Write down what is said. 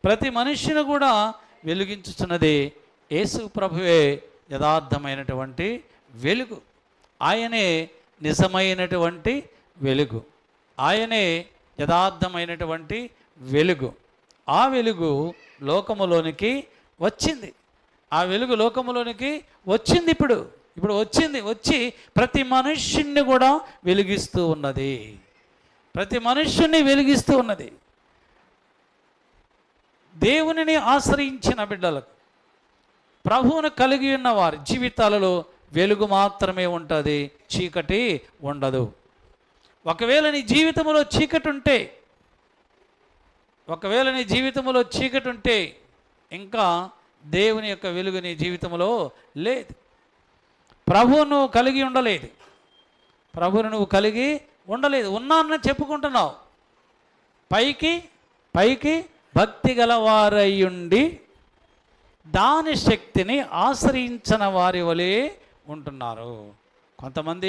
ప్రతి మనిషిని కూడా వెలిగించుచున్నది యేసు ప్రభువే యథార్థమైనటువంటి వెలుగు. ఆయనే నిజమైనటువంటి వెలుగు, ఆయనే యథార్థమైనటువంటి వెలుగు. ఆ వెలుగు లోకములోనికి వచ్చింది. ఆ వెలుగు లోకములోనికి వచ్చింది. ఇప్పుడు వచ్చి ప్రతి మనుష్యుణ్ణి కూడా వెలిగిస్తూ ఉన్నది. ప్రతి మనుష్యుణ్ణి వెలిగిస్తూ ఉన్నది. దేవునిని ఆశ్రయించిన బిడ్డలకు, ప్రభువును కలిగి ఉన్న వారి జీవితాలలో వెలుగు మాత్రమే ఉంటుంది, చీకటి ఉండదు. ఒకవేళ నీ జీవితంలో చీకటి ఉంటే ఇంకా దేవుని యొక్క వెలుగు నీ జీవితంలో లేదు. ప్రభువును నువ్వు కలిగి ఉండలేదు. ప్రభువును నువ్వు కలిగి ఉండలేదు. ఉన్నానని చెప్పుకుంటున్నావు. పైకి భక్తి గలవారయ్యుండి దాని శక్తిని ఆశ్రయించిన వారి వలె ఉంటున్నారు. కొంతమంది